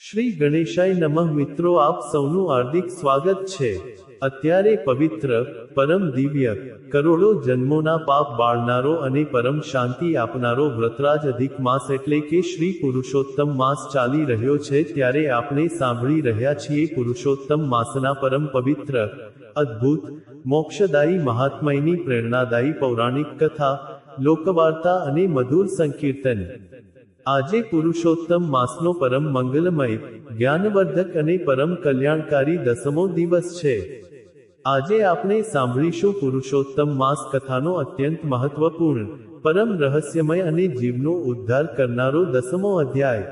શ્રી ગણેશાય નમઃ મિત્રો, આપ સૌનું હાર્દિક સ્વાગત છે। અત્યારે પવિત્ર, પરમ દિવ્ય, કરોડો જન્મોના પાપ બાળનારો અને પરમ શાંતિ આપનારો વ્રતરાજ અધિક માસ એટલે કે શ્રી પુરુષોત્તમ માસ ચાલી રહ્યો છે, ત્યારે આપણે સાંભળી રહ્યા છીએ પુરુષોત્તમ માસના પરમ પવિત્ર, અદ્ભુત, મોક્ષદાયી મહાત્મયની પ્રેરણાદાયી પૌરાણિક કથા, લોકવાર્તા અને મધુર સંકીર્તન। આજે પુરુષોત્તમ માસનો પરમ મંગલમય, જ્ઞાનવર્ધક અને પરમ કલ્યાણકારી 10મો દિવસ છે। આજે આપણે સાંભળીશું પુરુષોત્તમ માસ કથાનો અત્યંત મહત્વપૂર્ણ, પરમ રહસ્યમય અને જીવનો ઉદ્ધાર કરનારો 10મો અધ્યાય।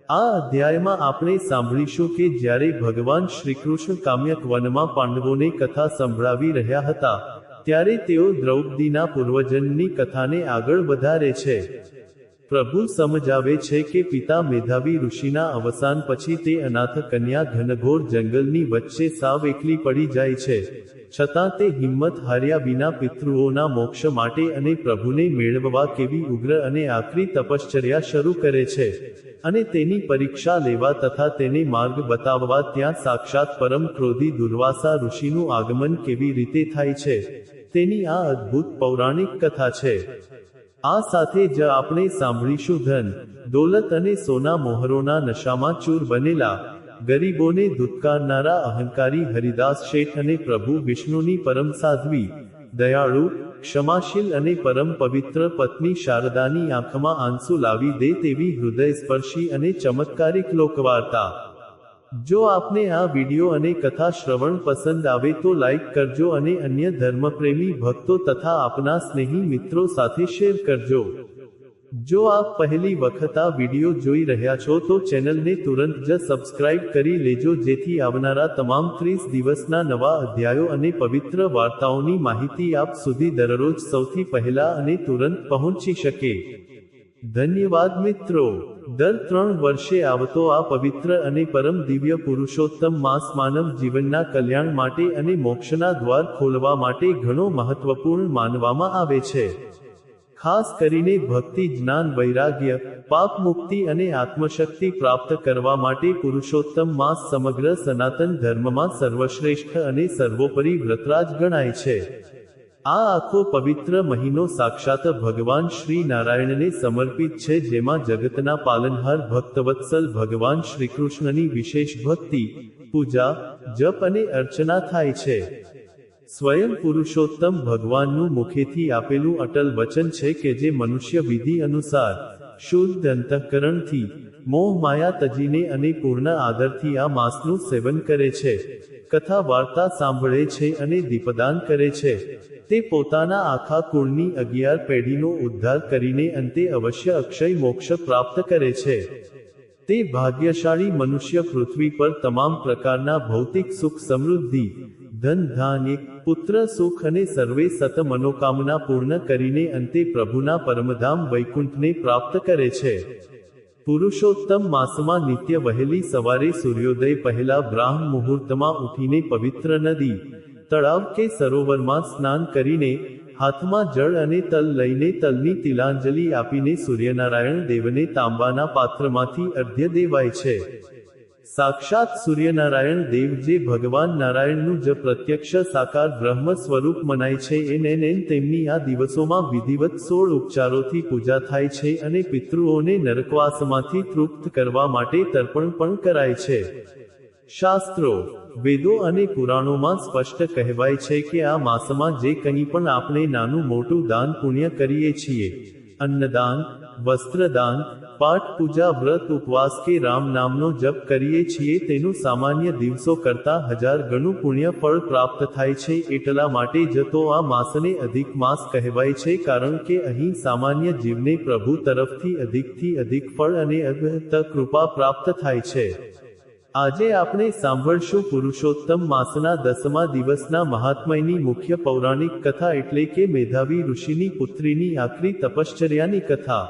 આ અધ્યાયમાં આપણે સાંભળીશું કે જ્યારે ભગવાન શ્રીકૃષ્ણ કામ્યક વનમાં પાંડવોને કથા સંભળાવી રહ્યા હતા, ત્યારે તેઓ દ્રૌપદીના પૂર્વજન્મની કથાને આગળ વધારે છે। પ્રભુ સમજાવે છે કે પિતા મેધાવી ઋષિના અવસાન પછી તે અનાથ કન્યા ઘનઘોર જંગલની વચ્ચે સાવ એકલી પડી જાય છે, છતાં તે હિંમત હાર્યા વિના પિતૃઓના મોક્ષ માટે અને પ્રભુને મેળવવા કેવી ઉગ્ર અને આકરી તપશ્ચર્યા શરૂ કરે છે, અને તેની પરીક્ષા લેવા તથા તેને માર્ગ બતાવવા ત્યાં સાક્ષાત પરમ ક્રોધી દુર્વાસા ઋષિનું આગમન કેવી રીતે થાય છે, તેની આ અદ્ભુત પૌરાણિક કથા છે। આ સાથે જ આપણે સાંભળીશું ધન, દોલત અને સોના મોહરોના નશામાં ચૂર બનેલા, ગરીબોને ધુત્કારનારા અહંકારી હરિદાસ શેઠ અને પ્રભુ વિષ્ણુની પરમ સાધ્વી, દયાળુ, ક્ષમાશીલ અને પરમ પવિત્ર પત્ની શારદાની આંખમાં આંસુ લાવી દે તેવી હૃદયસ્પર્શી અને ચમત્કારિક લોકવાર્તા। જો આપને આ વિડિયો અને કથા શ્રવણ પસંદ આવે તો લાઈક કરજો અને અન્ય ધર્મપ્રેમી ભક્તો તથા આપના સ્નેહી મિત્રો સાથે શેર કરજો। જો આપ પહેલી વખત આ વિડિયો જોઈ રહ્યા છો તો ચેનલને તુરંત જ સબસ્ક્રાઇબ કરી લેજો, જેથી આવનારા તમામ 30 દિવસના નવા અધ્યાયો અને પવિત્ર વાર્તાઓની માહિતી આપ સુધી દરરોજ સૌથી પહેલા અને તુરંત પહોંચી શકે। ધન્યવાદ મિત્રો। દર 3 વર્ષે આવતો આ પવિત્ર અને પરમ દિવ્ય પુરુષોત્તમ માસ માનવ જીવનના કલ્યાણ માટે અને મોક્ષના દ્વાર ખોલવા માટે ઘણો મહત્વપૂર્ણ માનવામાં આવે છે। ખાસ કરીને ભક્તિ, જ્ઞાન, વૈરાગ્ય, પાપ મુક્તિ અને આત્મશક્તિ પ્રાપ્ત કરવા માટે પુરુષોત્તમ માસ સમગ્ર સનાતન ધર્મમાં સર્વશ્રેષ્ઠ અને સર્વોપરી વ્રતરાજ ગણાય છે। આ આખો પવિત્ર મહિનો સાક્ષાત ભગવાન શ્રી નારાયણને સમર્પિત છે, જેમાં જગતના પાલનહાર ભક્તવત્સલ ભગવાન શ્રીકૃષ્ણની વિશેષ ભક્તિ, પૂજા, જપ અને અર્ચના થાય છે। સ્વયં પુરુષોત્તમ ભગવાનનું મુખેથી આપેલું અટલ વચન છે કે જે મનુષ્ય વિધિ અનુસાર, શુદ્ધ અંતઃકરણથી, મોહ માયા તજીને અને પૂર્ણ આદરથી આ માસનું સેવન કરે છે, કથા વાર્તા સાંભળે છે અને દીપદાન કરે છે, તે પોતાના આખા કુળની 11 પેઢીનો ઉદ્ધાર કરીને અંતે અવશ્ય અક્ષય મોક્ષ પ્રાપ્ત કરે છે। તે ભાગ્યશાળી મનુષ્ય પૃથ્વી પર તમામ પ્રકારના ભૌતિક સુખ, સમૃદ્ધિ, ધન ધાન્ય, પુત્ર સુખ અને સર્વે સત મનોકામના પૂર્ણ કરીને અંતે પ્રભુના પરમધામ વૈકુંઠને પ્રાપ્ત કરે છે। પુરુષોત્તમ માસમાં નિત્ય વહેલી સવારે સૂર્યોદય પહેલા બ્રાહ્મ મુહૂર્તમાં ઉઠીને પવિત્ર નદી, તળાવ કે સરોવરમાં સ્નાન કરીને, હાથમાં જળ અને તલ લઈને તલની તિલાંજલિ આપીને સૂર્યનારાયણ દેવને તાંબાના પાત્રમાંથી અર્ઘ્ય દેવાય છે। સાક્ષાત સૂર્યનારાયણ દેવ જે ભગવાન નારાયણનું જ પ્રત્યક્ષ સાકાર બ્રહ્મ સ્વરૂપ મનાય છે, એને તેમની આ દિવસોમાં વિધિવત 16 ઉપચારોથી પૂજા થાય છે અને પિતૃઓને નરકવાસમાંથી તૃપ્ત કરવા માટે તર્પણ પણ કરાય છે। શાસ્ત્રો, વેદો અને પુરાણોમાં સ્પષ્ટ કહેવાય છે કે આ માસમાં જે કંઈ પણ આપણે નાનું મોટું દાન પુણ્ય કરીએ છીએ, અન્નદાન, વસ્ત્રદાન, પાઠ પૂજા, વ્રત ઉપવાસ કે રામ નામનો જપ કરીએ છીએ, તેનું સામાન્ય દિવસો કરતાં 1000 ગણું પુણ્ય ફળ પ્રાપ્ત થાય છે। એટલા માટે જ તો આ માસને અધિક માસ કહેવાય છે, કારણ કે અહીં સામાન્ય જીવને પ્રભુ તરફથી અધિકથી અધિક ફળ અને અદ્ભુત કૃપા પ્રાપ્ત થાય છે। આજે આપણે સાંભળશું પુરુષોત્તમ માસના 10મા દિવસના મહાત્મયની મુખ્ય પૌરાણિક કથા એટલે કે મેધાવી ઋષિની પુત્રીની આકરી તપશ્ચર્યાની કથા।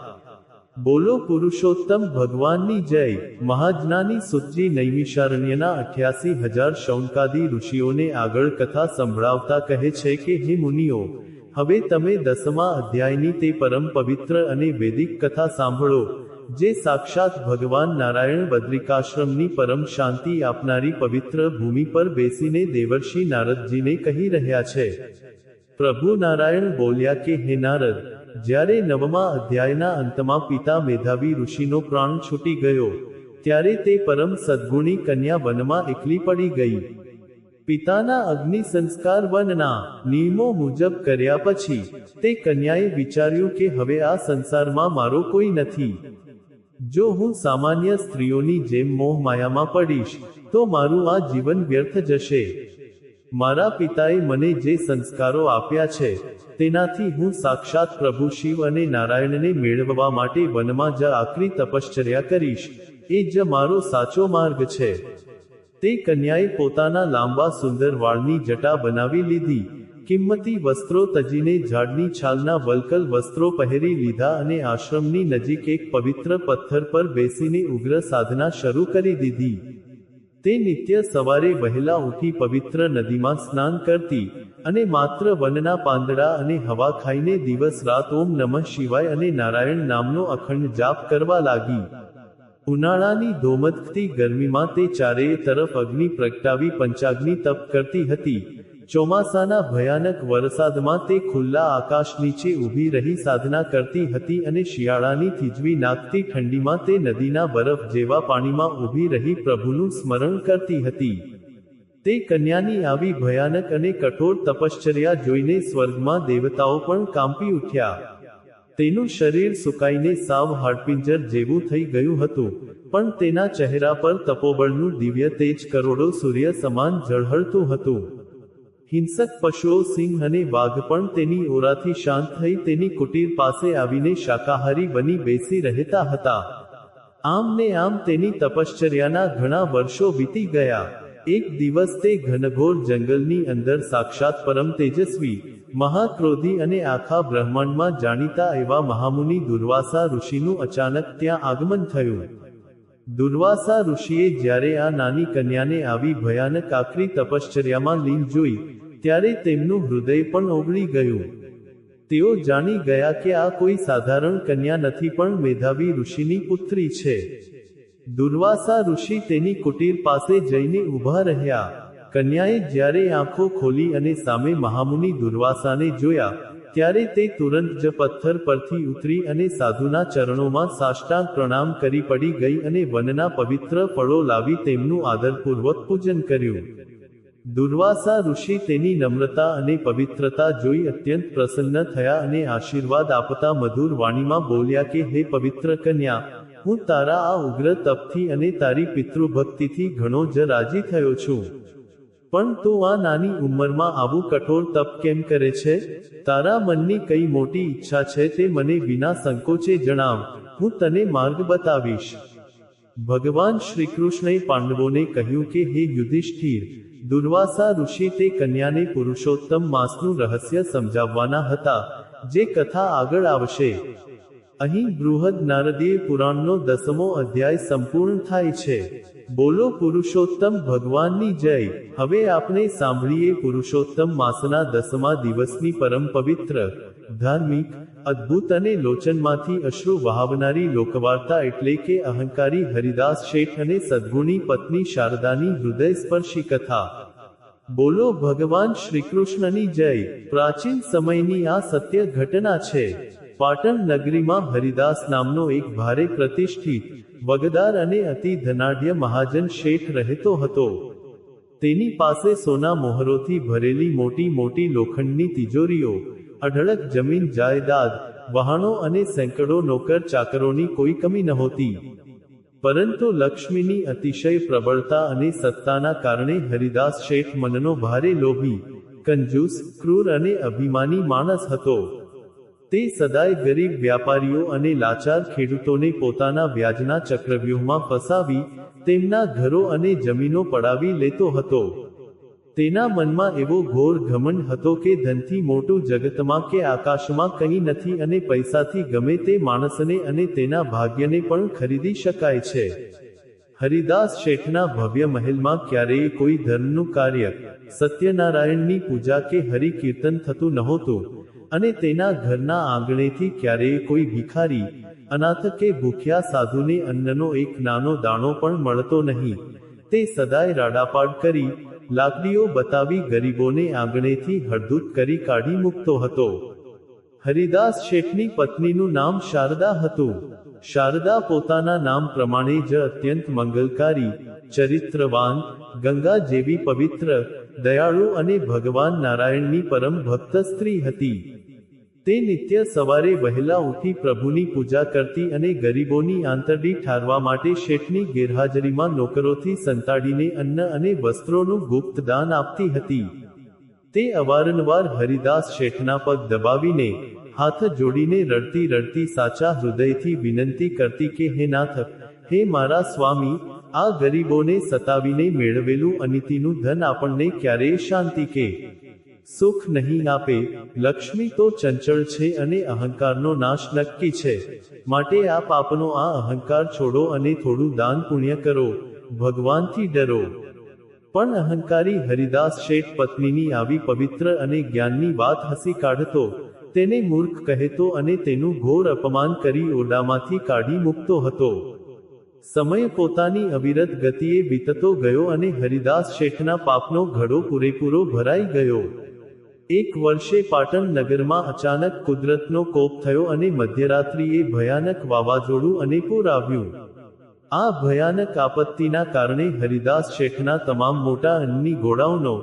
બોલો પુરુષોત્તમ ભગવાનની જય। મહાજ્ઞાની સુતજી નૈમિષારણ્યના 88,000 શૌનકાદી ઋષિઓને આગળ કથા સંભળાવતા કહે છે કે હે મુનિઓ, હવે તમે 10મા અધ્યાયની તે પરમ પવિત્ર અને વૈદિક કથા સાંભળો। જે સાક્ષાત ભગવાન નારાયણ બદ્રિકાશ્રમની પરમ શાંતિ આપનારી પવિત્ર ભૂમિ પર બેસીને દેવર્ષિ નારદજીને કહી રહ્યા છે. પ્રભુ નારાયણ બોલ્યા કે હે નારદ, જ્યારે 9મા અધ્યાયના અંતમાં પિતા મેધાવી ઋષિનો પ્રાણ છૂટી ગયો, ત્યારે તે પરમ સદ્ગુણી કન્યા વનમાં એકલી પડી ગઈ. પિતાના અગ્નિ સંસ્કાર વનના નિયમો મુજબ કર્યા પછી તે કન્યાએ વિચાર્યું કે હવે આ સંસારમાં મારો કોઈ નથી. જો હું સામાન્ય સ્ત્રીઓની જેમ મોહ માયામાં પડીશ તો મારું આ જીવન વ્યર્થ જશે. મારા પિતાએ મને જે સંસ્કારો આપ્યા છે તેનાથી હું સાક્ષાત પ્રભુ શિવ અને નારાયણને મેળવવા માટે વનમાં જ આકરી તપશ્ચર્યા કરીશ. એ જ મારો સાચો માર્ગ છે. તે કન્યાએ પોતાના લાંબા સુંદર વાળની જટા બનાવી લીધી, કિંમતી વસ્ત્રો તજીને ઝાડની છાલના વલ્કલ વસ્ત્રો પહેરી લીધા અને આશ્રમની નજીક એક પવિત્ર પથ્થર પર બેસીને ઉગ્ર સાધના શરૂ કરી દીધી. તે નિત્ય સવારે વહેલા ઉઠી પવિત્ર નદીમાં સ્નાન કરતી અને માત્ર વનના પાંદડા અને હવા ખાઈને દિવસ રાત ઓમ નમઃ શિવાય અને નારાયણ નામનો અખંડ જાપ કરવા લાગી. ઉનાળાની ધોમધકતી ગરમીમાં તે ચારેય તરફ અગ્નિ પ્રગટાવી પંચાગ્નિ તપ કરતી હતી. ચોમાસાના ભયાનક વરસાદમાં તે ખુલ્લા આકાશ નીચે ઊભી રહી સાધના કરતી હતી અને શિયાળાની થીજવી નાખતી ઠંડીમાં તે નદીના બરફ જેવા પાણીમાં ઊભી રહી પ્રભુનું સ્મરણ કરતી હતી. તે કન્યાની આવી ભયાનક અને કઠોર તપશ્ચર્યા જોઈને સ્વર્ગમાં દેવતાઓ પણ કાંપી ઉઠ્યા. તેનું શરીર સુકાઈને સાવ હાડપિંજર જેવું થઈ ગયું હતું, પણ તેના ચહેરા પર તપોબળનું દિવ્ય તેજ કરોડો સૂર્ય સમાન ઝળહળતું હતું. હિંસક પશુઓ સિંહ અને વાઘ પણ તેની ઓરાથી શાંત થઈ તેની કુટીર પાસે આવીને શાકાહારી બની બેસી રહેતા હતા. આમ ને આમ તેની તપશ્ચર્યાના ઘણા વર્ષો વીતી ગયા. એક દિવસ તે ઘનઘોર જંગલની અંદર સાક્ષાત પરમ તેજસ્વી, મહાક્રોધી અને આખા બ્રહ્માંડમાં જાણીતા એવા મહામુનિ દુર્વાસા ઋષિનું અચાનક ત્યાં આગમન થયું. દુર્વાસા ઋષિએ જ્યારે આ નાની કન્યાને આવી ભયાનક આકરી તપશ્ચર્યામાં લીન જોઈ, ત્યારે તેમનું હૃદય પણ ઓગળી ગયું. તેઓ જાણી ગયા કે આ કોઈ સાધારણ કન્યા નથી પણ મેધાવી ઋષિની પુત્રી છે. દુર્વાસા ઋષિ તેની કુટીર પાસે જઈને ઊભા રહ્યા. કન્યાએ જ્યારે આંખો ખોલી અને સામે મહામુનિ દુર્વાસાને જોયા, ત્યારે તે તુરંત જ પથ્થર પરથી ઉતરી અને સાધુના ચરણોમાં સાષ્ટાંગ પ્રણામ કરી પડી ગઈ અને વનના પવિત્ર ફળો લાવી તેમનું આદરપૂર્વક પૂજન કર્યું. દુર્વાસા ઋષિ તેની નમ્રતા અને પવિત્રતા જોઈ અત્યંત પ્રસન્ન થયા અને આશીર્વાદ આપતા મધુર વાણીમાં બોલ્યા કે હે પવિત્ર કન્યા, હું તારા આ ઉગ્ર તપથી અને તારી પિતૃભક્તિથી ઘણો જ રાજી થયો છું. પણ તું આ નાની ઉંમરમાં આવું કઠોર તપ કેમ કરે છે? તારા મનની કઈ મોટી ઈચ્છા છે તે મને વિના સંકોચે જણાવ, હું તને માર્ગ બતાવીશ. ભગવાન શ્રીકૃષ્ણએ પાંડવોને કહ્યું કે હે યુધિષ્ઠિર, દુર્વાસા ઋષિ તે કન્યાને પુરુષોત્તમ માસનું રહસ્ય સમજાવવાના હતા, જે કથા આગળ આવશે. અહીં બૃહદ નારદીય પુરાણનો 10મો અધ્યાય સંપૂર્ણ થાય છે. બોલો પુરુષોત્તમ ભગવાનની જય. હવે આપણે સાંભળીએ પુરુષોત્તમ માસના 10મા દિવસની પરમ પવિત્ર, ધાર્મિક, અદ્ભુત અને લોચનમાંથી અશ્રુ વહાવનારી લોકવાર્તા એટલે કે અહંકારી હરિદાસ શેઠ અને સદ્ગુણી પત્ની શારદાની હૃદયસ્પર્શી કથા. બોલો ભગવાન શ્રીકૃષ્ણની જય. પ્રાચીન સમયની આ સત્ય ઘટના છે. પાટણ નગરીમાં હરિદાસ નામનો એક ભારે પ્રતિષ્ઠિત, વગદાર અને અતિ ધનાઢ્ય મહાજન શેઠ રહેતો હતો. તેની પાસે સોના મોહરોથી ભરેલી મોટી મોટી લોખંડની તિજોરીઓ, અઢળક જમીન જાયદાદ, વહાણો અને સેંકડો નોકર ચાકરોની કોઈ કમી નહોતી. પરંતુ લક્ષ્મીની અતિશય પ્રબળતા અને સત્તાના કારણે હરિદાસ શેઠ મનનો ભારે લોભી, કંજૂસ, ક્રૂર અને અભિમાની માણસ હતો. તે સદાય ગરીબ વ્યાપારીઓ અને લાચાર ખેડૂતોને પોતાના વ્યાજના ચક્રવ્યૂહમાં ફસાવી, તેમના ઘરો અને જમીનો પડાવી લેતો હતો. તેના મનમાં એવો ઘોર ઘમંડ હતો કે ધનથી મોટું જગતમાં કે આકાશમાં કંઈ નથી અને પૈસાથી ગમે તે માણસને અને તેના ભાગ્યને પણ ખરીદી શકાય છે. હરિદાસ શેઠના ભવ્ય મહેલમાં ક્યારેય કોઈ ધર્મનું કાર્ય, સત્યનારાયણની પૂજા કે હરિ કીર્તન થતું નહોતું, અને તેના ઘરના આંગણેથી ક્યારેય કોઈ ભિખારી અનાથ કે ભૂખ્યા સાધુને અન્નનો એક નાનો દાણો પણ મળતો નહીં. તે સદાય રાડાપાડ કરી, લાકડીઓ બતાવી ગરીબોને આંગણેથી હળદૂત કરી કાઢી મૂકતો હતો. હરિદાસ શેઠની પત્નીનું નામ શારદા હતું. શારદા પોતાના નામ પ્રમાણે જ અત્યંત મંગલકારી, ચરિત્રવાન, ગંગા જેવી પવિત્ર, દયાળુ અને ભગવાન નારાયણની પરમ ભક્ત સ્ત્રી હતી. તે નિત્ય સવારે વહેલા ઉઠી પ્રભુની પૂજા કરતી અને ગરીબોની આંતરડી ઠારવા માટે શેઠની ગેરહાજરીમાં નોકરોથી સંતાડીને અન્ન અને વસ્ત્રોનું ગુપ્ત દાન આપતી હતી. તે અવારનવાર હરિદાસ શેઠના પગ દબાવીને, હાથ જોડીને રડતી રડતી સાચા હૃદયથી વિનંતી કરતી કે હે નાથ, હે મારા સ્વામી, આ ગરીબોને સતાવીને મેળવેલું અનિતિનું ધન આપણને ક્યારેય શાંતિ કે સુખ નહીં આપે. લક્ષ્મી તો ચંચળ છે અને અહંકારનો નાશ નક્કી છે. માટે આપ આપનો આ અહંકાર છોડો અને થોડું દાન પુણ્ય કરો, ભગવાનથી ડરો. પણ અહંકારી હરિદાસ શેઠ પત્નીની આવી પવિત્ર અને જ્ઞાનની વાત હસી કાઢતો, તેને મૂર્ખ કહેતો અને તેનું ઘોર અપમાન કરી ઓરડામાંથી કાઢી મૂકતો હતો. સમય પોતાની અવિરત ગતિએ વીતતો ગયો અને હરિદાસ શેઠના પાપનો ઘડો પૂરેપૂરો ભરાઈ ગયો. એક વર્ષે પાટણ નગરમાં અચાનક કુદરતનો કોપ થયો અને મધ્યરાત્રિએ ભયાનક વાવાઝોડું અને પૂર આવ્યું. આ ભયાનક આપત્તિના કારણે હરિદાસ શેઠના તમામ મોટા અન્નની ગોડાઉનો,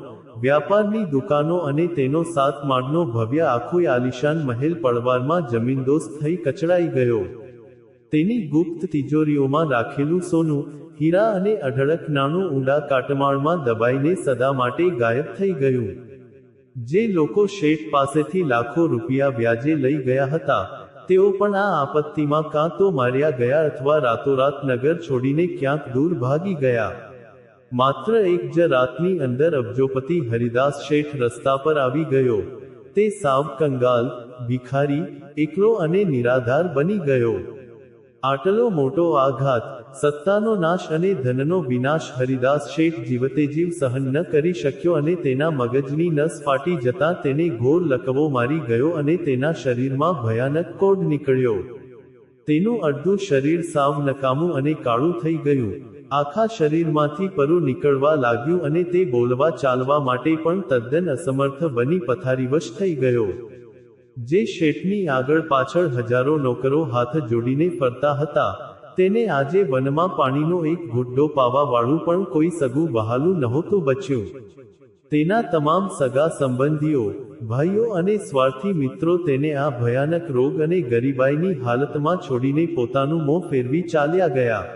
વ્યાપારની દુકાનો અને તેનો 7 માળનો ભવ્ય આખો આલિશાન મહેલ પળવારમાં જમીનદોસ્ત થઈ કચડાઈ ગયો. તેની ગુપ્ત તિજોરીઓમાં રાખેલું સોનું, હીરા અને અઢળક નાણું ઊંડા કાટમાળમાં દબાઈને સદા માટે ગાયબ થઈ ગયું. જે લોકો શેઠ પાસેથી લાખો રૂપિયા વ્યાજે લઈ ગયા હતા, તેઓ પણ આ આપત્તિમાં કાં તો માર્યા ગયા અથવા રાતોરાત નગર છોડીને ક્યાંક દૂર ભાગી ગયા. માત્ર એક જ રાતની અંદર અબજોપતિ હરિદાસ શેઠ રસ્તા પર આવી ગયો. તે સાવ કંગાલ, ભિખારી, એકલો અને નિરાધાર બની ગયો. આટલો મોટો આઘાત, સત્તાનો નાશ અને ધનનો વિનાશ હરિદાસ શેઠ જીવતે જીવ સહન ન કરી શક્યો અને તેના મગજની નસ ફાટી જતાં તેને ઘોર લકવો મારી ગયો અને તેના શરીરમાં ભયાનક કોઢ નીકળ્યો. તેનું અડધું શરીર સાવ નકામું અને કાળું થઈ ગયું. આખા શરીરમાંથી પરુ નીકળવા લાગ્યું અને તે બોલવા ચાલવા માટે પણ તદ્દન અસમર્થ બની પથારીવશ થઈ ગયો. જે શેઠની આગળ પાછળ હજારો નોકરો હાથ જોડીને ફરતા હતા, તેને આજે વનમાં પાણીનો એક ઘૂંટડો પાવા વાળું પણ કોઈ સગું વહાલું નહોતું બચ્યું. તેના તમામ સગા સંબંધીઓ, ભાઈઓ અને સ્વાર્થી મિત્રો તેને આ ભયાનક રોગ અને ગરીબાઈની હાલતમાં છોડીને પોતાનું મોં ફેરવી ચાલ્યા ગયા.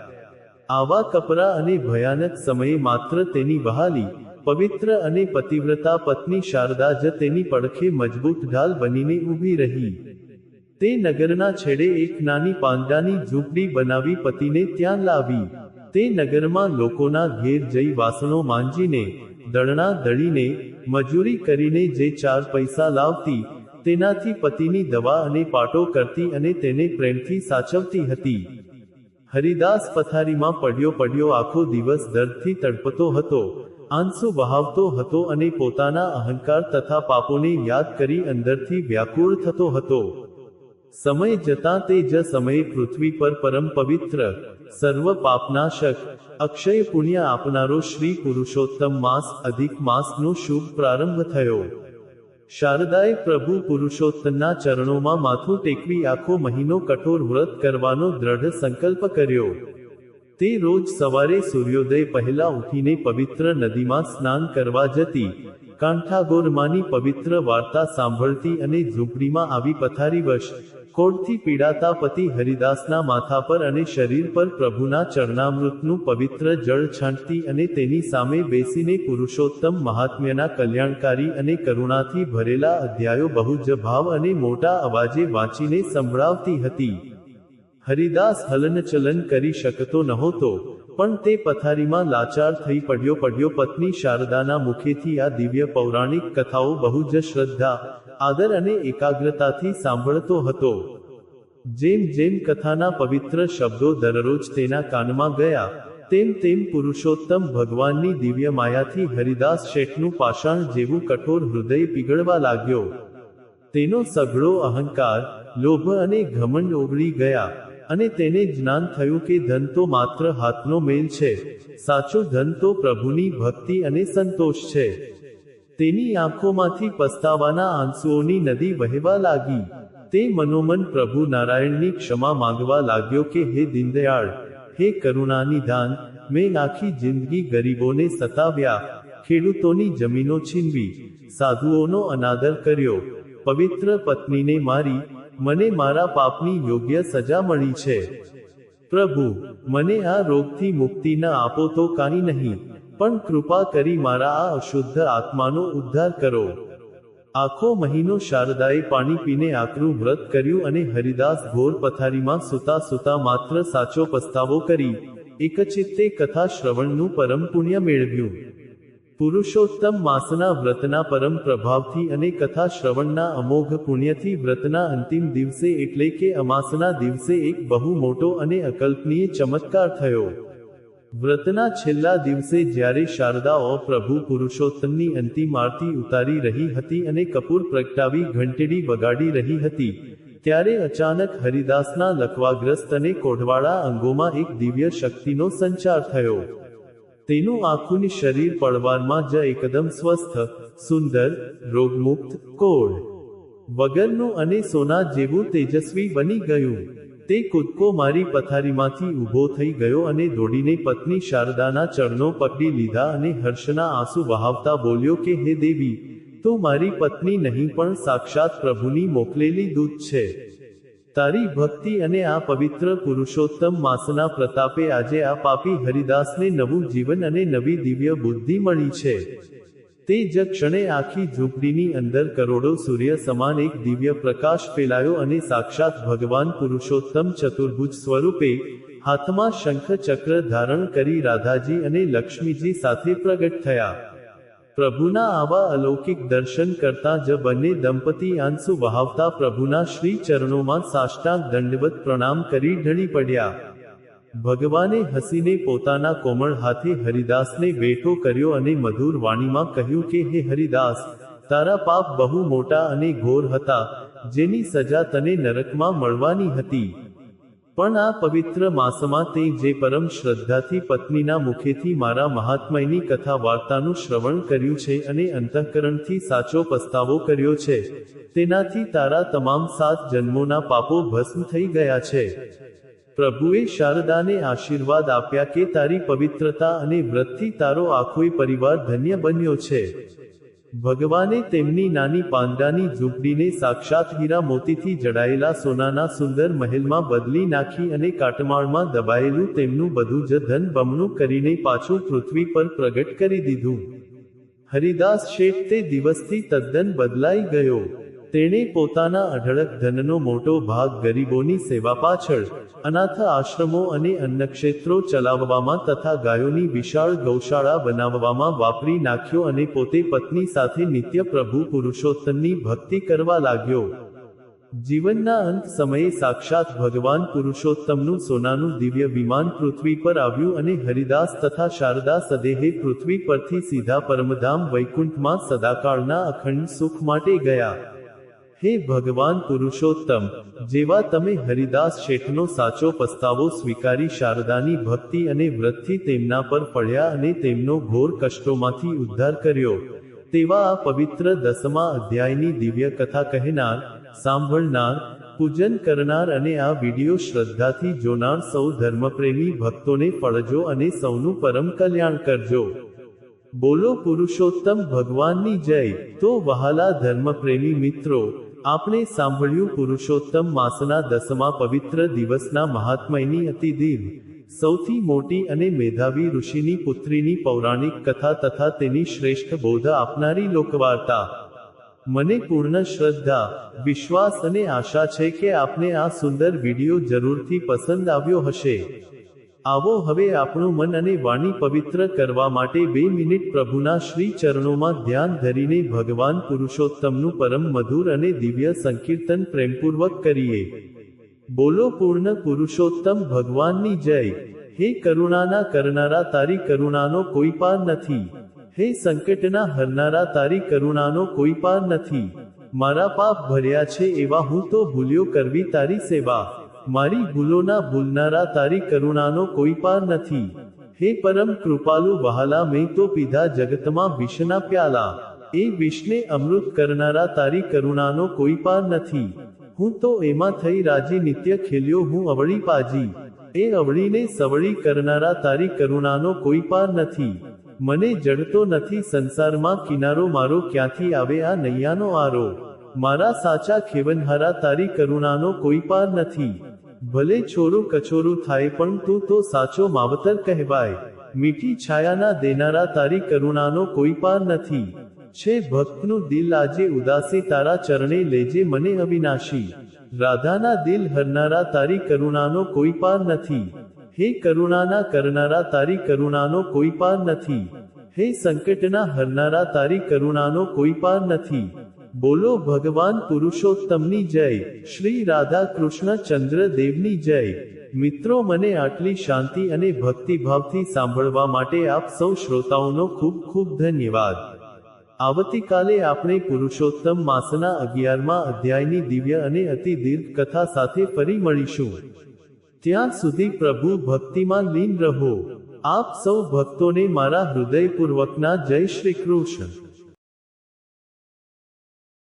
આવા કપરા અને ભયાનક સમયે માત્ર તેની વહાલી, પવિત્ર અને પતિવ્રતા પત્ની શારદા જ તેની પડખે મજબૂત ઢાલ બનીને ઊભી રહી. તે નગરના છેડે એક નાની પાંદડાની ઝૂંપડી બનાવી પતિને ત્યાં લાવી. તે નગરમાં લોકોના ઘેર જઈ વાસણો માંજીને, દળણા દળીને, મજૂરી કરીને જે 4 પૈસા લાવતી, તેનાથી પતિની દવા અને પાટો કરતી અને તેને પ્રેમથી સાચવતી હતી. હરિદાસ પથારીમાં પડ્યો આખો દિવસ દર્દથી તડપતો હતો, આંસુ વહાવતો હતો અને પોતાના અહંકાર તથા પાપોને યાદ કરી અંદરથી વ્યાકુળ થતો હતો. સમય જતાં તે જ સમયે પૃથ્વી પર પરમ પવિત્ર, સર્વ પાપનાશક, અક્ષય પુણ્ય આપનારો શ્રી પુરુષોત્તમ માસ અધિક માસનો શુભ પ્રારંભ થયો. શારદાએ પ્રભુ પુરુષોત્તમના ચરણોમાં માથું ટેકવી આખો મહિનો કઠોર વ્રત કરવાનો દ્રઢ સંકલ્પ કર્યો. તે રોજ સવારે સૂર્યોદય પહેલા ઉઠીને પવિત્ર નદીમાં સ્નાન કરવા જતી, કાંઠાગોરમાંની પવિત્ર વાર્તા સાંભળતી અને ઝૂંપડીમાં આવી પથારીવશ, કોઢથી પીડાતા પતિ હરિદાસના માથા પર અને શરીર પર પ્રભુના ચરણામૃતનું પવિત્ર જળ છાંટતી અને તેની સામે બેસીને પુરુષોત્તમ મહાત્મ્યના કલ્યાણકારી અને કરુણાથી ભરેલા અધ્યાયો બહુ જ ભાવ અને મોટા અવાજે વાંચીને સંભળાવતી હતી. હરિદાસ હલનચલન કરી શકતો નહોતો, પણ તે પથારીમાં લાચાર થઈ પડ્યો પત્ની શારદાના મુખેથી આ દિવ્ય પૌરાણિક કથાઓ બહુ જ શ્રદ્ધા, આદર અને એકાગ્રતાથી સાંભળતો હતો. જેમ જેમ કથાના પવિત્ર શબ્દો દરરોજ તેના કાનમાં ગયા, તેમ તેમ પુરુષોત્તમ ભગવાનની દિવ્ય માયાથી હરિદાસ શેઠનું પાષાણ જેવું કઠોર હૃદય પીગળવા લાગ્યો. તેનો સઘળો અહંકાર, લોભ અને ઘમંડ ઓગળી ગયા. અને તેને જ્ઞાન થયું કે ધન તો માત્ર હાથનો મેલ છે, સાચું ધન તો પ્રભુની ભક્તિ અને સંતોષ છે. તેની આંખોમાંથી પસ્તાવાના આંસુઓની નદી વહેવા લાગી. તે મનોમન પ્રભુ નારાયણની ક્ષમા માંગવા લાગ્યો કે હે દીનદયાળ, હે કરુણાનિધાન, મેં આખી જિંદગી ગરીબોને સતાવ્યા, ખેડૂતોની જમીનો છીનવી, સાધુઓનો અનાદર કર્યો, પવિત્ર પત્નીને મારી, મને મારા પાપની યોગ્ય સજા મળી છે. પ્રભુ, મને આ રોગથી મુક્તિ ન આપો તો કાંઈ નહીં, પણ કૃપા કરી મારા આ અશુદ્ધ આત્માનો ઉદ્ધાર કરો. આખો મહિનો શારદાએ પાણી પીને આકરું વ્રત કર્યું અને હરિદાસ ઘોર પથારીમાં સૂતા સૂતા માત્ર સાચો પસ્તાવો કરી એકચિત્તે કથા શ્રવણનું પરમ પુણ્ય મેળવ્યું. પુરુષોત્તમ માસના વ્રતના પરમ પ્રભાવથી અને કથા શ્રવણના અમોઘ પુણ્યથી વ્રતના અંતિમ દિવસે એટલે કે અમાસના દિવસે એક બહુ મોટો અને અકલ્પનીય ચમત્કાર થયો. વ્રતના છેલ્લા દિવસે જ્યારે શારદા પ્રભુ પુરુષોત્તમની અંતિમ આરતી ઉતારી રહી હતી અને કપૂર પ્રગટાવી ઘંટેડી વગાડી રહી હતી, ત્યારે અચાનક હરિદાસના લકવાગ્રસ્ત અને કોઢવાળા અંગોમાં એક દિવ્ય શક્તિનો સંચાર થયો. તેનું આખું શરીર પળવારમાં જ એકદમ સ્વસ્થ, સુંદર, રોગમુક્ત, કોઢ વગરનું અને સોના જેવું તેજસ્વી બની ગયું. તે કૂદકો મારી પથારીમાંથી ઊભો થઈ ગયો અને દોડીને પત્ની શારદાના ચરણો પકડી લીધા અને હર્ષના આંસુ વહાવતા બોલ્યો કે હે દેવી, તું મારી પત્ની નહીં પણ સાક્ષાત પ્રભુની મોકલેલી દૂત છે. તારી ભક્તિ અને આ પવિત્ર પુરુષોત્તમ માસના પ્રતાપે આજે આ પાપી હરિદાસને નવું જીવન અને નવી દિવ્ય બુદ્ધિ મળી છે. તે જ ક્ષણે આખી ઝૂંપડીની અંદર કરોડો સૂર્ય સમાન એક દિવ્ય પ્રકાશ ફેલાયો અને સાક્ષાત ભગવાન પુરુષોત્તમ ચતુર્ભુજ સ્વરૂપે હાથમાં શંખ ચક્ર ધારણ કરી રાધાજી અને લક્ષ્મીજી સાથે પ્રગટ થયા. પ્રભુના આવા અલૌકિક દર્શન કરતા જ બંને દંપતી આંસુ વહાવતા પ્રભુના શ્રી ચરણોમાં સાષ્ટાંગ દંડવત પ્રણામ કરી ઢળી પડ્યા. ભગવાને હસીને પોતાના કોમળ હાથે હરિદાસને બેઠો કર્યો અને મધુર વાણીમાં કહ્યું કે હે હરિદાસ, તારા પાપ બહુ મોટા અને ઘોર હતા, જેની સજા તને નરકમાં મળવાની હતી. પણ આ પવિત્ર માસમાં તે જે પરમ શ્રદ્ધાથી પત્નીના મુખેથી મારા મહાત્મયની કથા વાર્તાનું શ્રવણ કર્યું છે અને અંતઃકરણથી સાચો પસ્તાવો કર્યો છે, તેનાથી તારા તમામ 7 જન્મોના પાપો ભસ્મ થઈ ગયા છે. પ્રભુએ શારદાને આશીર્વાદ આપ્યા કે તારી પવિત્રતા અને વ્રતથી તારો આખોય પરિવાર ધન્ય બન્યો છે. ભગવાને તેમની નાની પાંડાની ઝૂંપડીને સાક્ષાત હીરા મોતીથી જડાયેલા સોનાના સુંદર મહેલમાં બદલી નાખી અને કાટમાળમાં દબાયેલું તેમનું બધું જ ધન બમણું કરીને પાછું પૃથ્વી પર પ્રગટ કરી દીધું. હરિદાસ શેઠ તે દિવસથી તદ્દન બદલાઈ ગયો. તેણે પોતાના અઢળક ધનનો મોટો ભાગ ગરીબોની સેવા પાછળ, અનાથ આશ્રમો અને અન્નક્ષેત્રો ચલાવવામાં તથા ગાયોની વિશાળ ગૌશાળા બનાવવામાં વાપરી નાખ્યો અને પોતે પત્ની સાથે નિત્ય પ્રભુ પુરુષોત્તમની ભક્તિ કરવા લાગ્યો. જીવનના અંત સમયે સાક્ષાત ભગવાન પુરુષોત્તમનું સોનાનું દિવ્ય વિમાન પૃથ્વી પર આવ્યું અને હરિદાસ તથા શારદા સદેહે પૃથ્વી પરથી સીધા પરમધામ વૈકુંઠમાં સદાકાળના અખંડ સુખ માટે ગયા. હે ભગવાન પુરુષોત્તમ, જેવા તમે હરિદાસ શેઠનો સાચો પસ્તાવો સ્વીકારી શારદાની ભક્તિ અને વ્રતથી તેમના પર પડ્યા અને તેમનો ઘોર કષ્ટોમાંથી ઉદ્ધાર કર્યો, તેવા આ પવિત્ર 10મા અધ્યાયની દિવ્ય કથા કહેનાર, સાંભળનાર, પૂજન કરનાર અને આ વિડિયો શ્રદ્ધાથી જોનાર સૌ ધર્મપ્રેમી ભક્તોને ફળજો અને સૌનું પરમ કલ્યાણ કરજો. બોલો પુરુષોત્તમ ભગવાનની જય. તો વહાલા ધર્મપ્રેમી મિત્રો, આપણે સાંભળ્યું પુરુષોત્તમ માસના 10મા પવિત્ર દિવસના મહાત્મયની અતિ દીર્ઘ, સૌથી મોટી અને મેધાવી ઋષિની પુત્રીની પૌરાણિક કથા તથા તેની શ્રેષ્ઠ બોધ આપનારી લોકવાર્તા. મને પૂર્ણ શ્રદ્ધા, વિશ્વાસ અને આશા છે કે આપને આ સુંદર વિડિયો જરૂરથી પસંદ આવ્યો હશે. આવો હવે આપણું મન અને વાણી પવિત્ર કરવા માટે 2 મિનિટ પ્રભુના શ્રી ચરણોમાં ધ્યાન ધરીને ભગવાન પુરુષોત્તમનું પરમ મધુર અને દિવ્ય સંકીર્તન પ્રેમપૂર્વક કરીએ. બોલો પૂર્ણ પુરુષોત્તમ ભગવાનની જય. હે કરુણાના કરનારા, તારી કરુણાનો કોઈ પાર નથી. હે સંકટના હરનારા, તારી કરુણાનો કોઈ પાર નથી. મારા પાપ ભર્યા છે એવા હું તો ભૂલ્યો કરવી તારી સેવા. મારી ભૂલોના ભૂલનારા તારી કરુણાનો કોઈ પાર નથી. હે પરમ કૃપાલુ વહાલા, મેં તો પીધા જગતમાં વિષના પ્યાલા, એ વિષને અમૃત કરનારા તારી કરુણાનો કોઈ પાર નથી. હું તો એમાં થઈ રાજી નિત્ય ખેલ્યો હું અવળી પાજી, એ અવળીને સવળી કરનારા તારી કરુણાનો કોઈ પાર નથી. મને જડતો નથી સંસારમાં કિનારો, મારો ક્યાંથી આવે આ નૈયાનો આરો. મારા સાચા ખેવનહારા તારી કરુણાનો કોઈ પાર નથી. ભલે છોરું કછોરું થાય પણ તું તો સાચો માવતર કહેવાય. મીઠી છાયાના દેનારા તારી કરુણાનો કોઈ પાર નથી. છે ભક્તનું દિલ આજે ઉદાસી, તારા ચરણે લેજે મને અવિનાશી. રાધાના દિલ હરનારા તારી કરુણાનો કોઈ પાર નથી. હે કરુણાના કરનારા તારી કરુણાનો કોઈ પાર નથી. હે સંકટના હરનારા તારી કરુણાનો કોઈ પાર નથી. બોલો ભગવાન પુરુષોત્તમની જય, શ્રી રાધા કૃષ્ણ ચંદ્ર દેવની જય. મિત્રો, મને આટલી શાંતિ અને ભક્તિભાવથી સાંભળવા માટે આપ સૌ શ્રોતાઓનો ખૂબ ખૂબ ધન્યવાદ. આવતીકાલે આપણે પુરુષોત્તમ માસના 11મા અધ્યાયની દિવ્ય અને અતિ દીર્ઘ કથા સાથે ફરી મળીશું. ત્યાં સુધી પ્રભુ ભક્તિમાં લીન રહો. આપ સૌ ભક્તોને મારા હૃદયપૂર્વકના જય શ્રી કૃષ્ણ.